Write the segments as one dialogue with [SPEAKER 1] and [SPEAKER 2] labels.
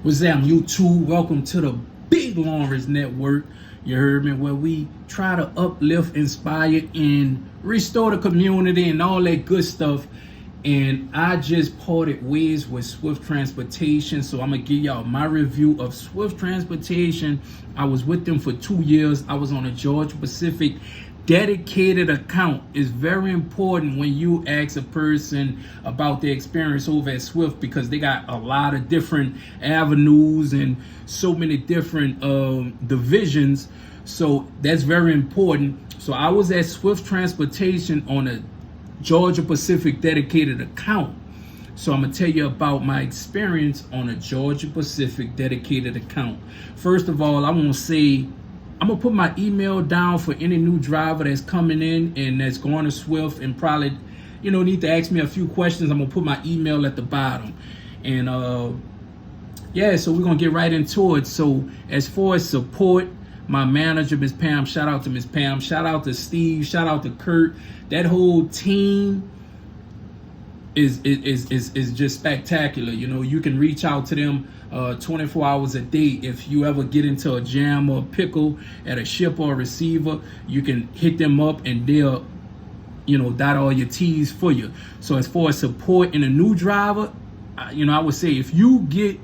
[SPEAKER 1] What's up, YouTube? Welcome to the Big Lawrence Network. You heard me? Where we try to uplift, inspire, and restore the community and all that good stuff. And I just parted ways with Swift Transportation, so I'm gonna give y'all my review of Swift Transportation. I was with them for 2 years. I was on a Georgia Pacific dedicated account. Is very important when you ask a person about their experience over at Swift, because they got a lot of different avenues and so many different divisions. So that's very important. So I was at Swift Transportation on a Georgia Pacific dedicated account. So I'm gonna tell you about my experience on a Georgia Pacific dedicated account. First of all, I want to say I'm gonna put my email down for any new driver that's coming in and that's going to Swift and probably, need to ask me a few questions. I'm gonna put my email at the bottom. And yeah, so we're gonna get right into it. So as far as support, my manager, Miss Pam, shout out to Miss Pam, shout out to Steve, shout out to Kurt. That whole team is just spectacular. You can reach out to them 24 hours a day. If you ever get into a jam or a pickle at a ship or a receiver, you can hit them up and they'll dot all your T's for you. So as far as support in a new driver, I would say if you get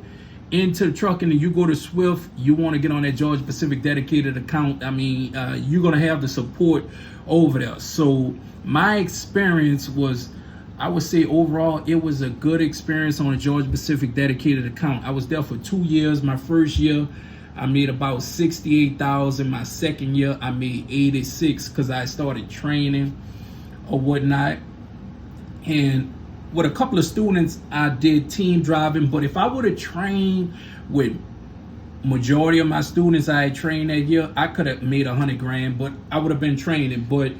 [SPEAKER 1] into trucking and you go to Swift, you want to get on that Georgia Pacific dedicated account, you're going to have the support over there. So my experience was, I would say overall, it was a good experience on a Georgia Pacific dedicated account. I was there for 2 years. My first year, I made about 68,000. My second year, I made 86 because I started training or whatnot. And with a couple of students, I did team driving. But if I would have trained with majority of my students I had trained that year, I could have made 100 grand, but I would have been training. But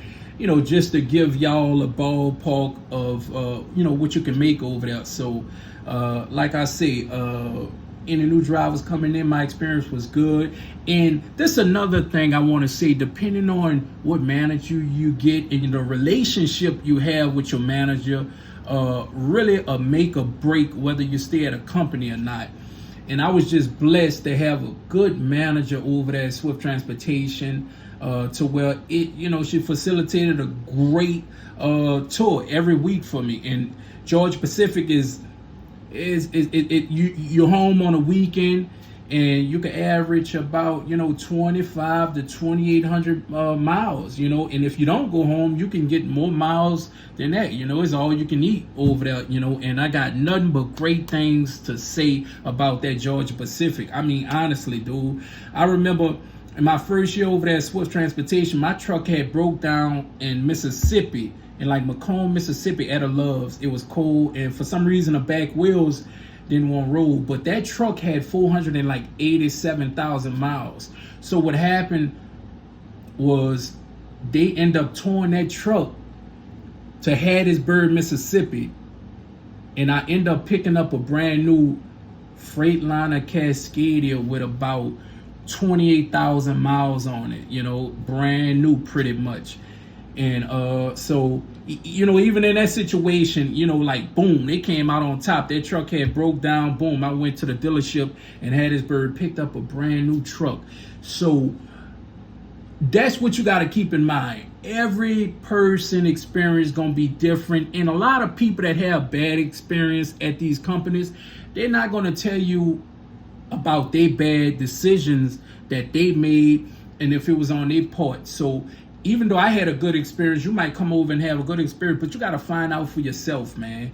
[SPEAKER 1] just to give y'all a ballpark of what you can make over there. So like I say, any new drivers coming in, my experience was good. And this is another thing I want to say, depending on what manager you get and the relationship you have with your manager, really a make or break whether you stay at a company or not. And I was just blessed to have a good manager over there at Swift Transportation, to where she facilitated a great tour every week for me. And Georgia Pacific is you're home on a weekend, and you can average about 25 to 2,800 miles. And if you don't go home, you can get more miles than that. It's all you can eat over there. And I got nothing but great things to say about that Georgia Pacific. Honestly, dude, I remember in my first year over there at Swift Transportation, my truck had broke down in Mississippi, in like Macomb, Mississippi, at a Love's. It was cold, and for some reason the back wheels didn't want to roll, but that truck had 487,000 miles. So what happened was they end up towing that truck to Hattiesburg, Mississippi, and I end up picking up a brand new Freightliner Cascadia with about 28,000 miles on it, brand new pretty much. And so even in that situation, like boom, they came out on top. That truck had broke down. Boom, I went to the dealership in Hattiesburg, picked up a brand new truck. So that's what you got to keep in mind. Every person experience gonna be different, and a lot of people that have bad experience at these companies, they're not gonna tell you about their bad decisions that they made and if it was on their part. So even though I had a good experience, you might come over and have a good experience, but you got to find out for yourself, man.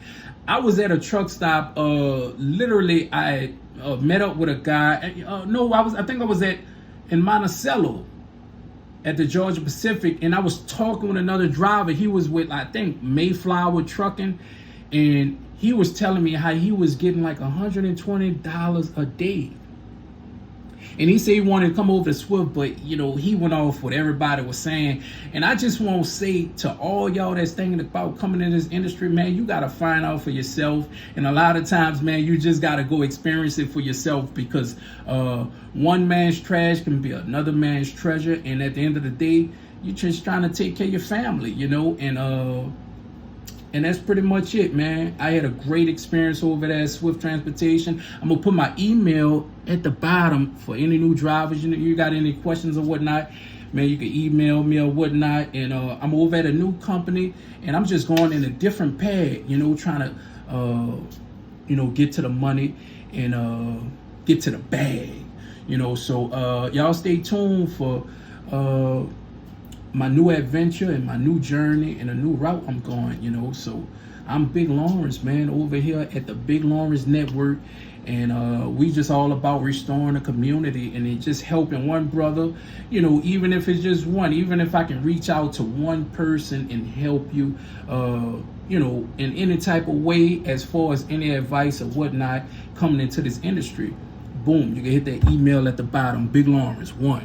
[SPEAKER 1] I was at a truck stop. Literally, I met up with a guy. I think I was in Monticello at the Georgia Pacific, and I was talking with another driver. He was with, I think, Mayflower Trucking, and he was telling me how he was getting like $120 a day. And he said he wanted to come over to Swift, but he went off what everybody was saying. And I just want to say to all y'all that's thinking about coming in this industry, man, you got to find out for yourself. And a lot of times, man, you just got to go experience it for yourself, because one man's trash can be another man's treasure. And at the end of the day, you're just trying to take care of your family, and And that's pretty much it, man. I had a great experience over there at Swift Transportation. I'm gonna put my email at the bottom for any new drivers. You got any questions or whatnot, man, you can email me or whatnot. And I'm over at a new company, and I'm just going in a different path, trying to get to the money and get to the bag. So y'all stay tuned for my new adventure and my new journey and a new route I'm going. So I'm Big Lawrence, man, over here at the Big Lawrence Network, and we just all about restoring the community and it just helping one brother, even if it's just one, even if I can reach out to one person and help you, in any type of way as far as any advice or whatnot coming into this industry. Boom, you can hit that email at the bottom, Big Lawrence 1.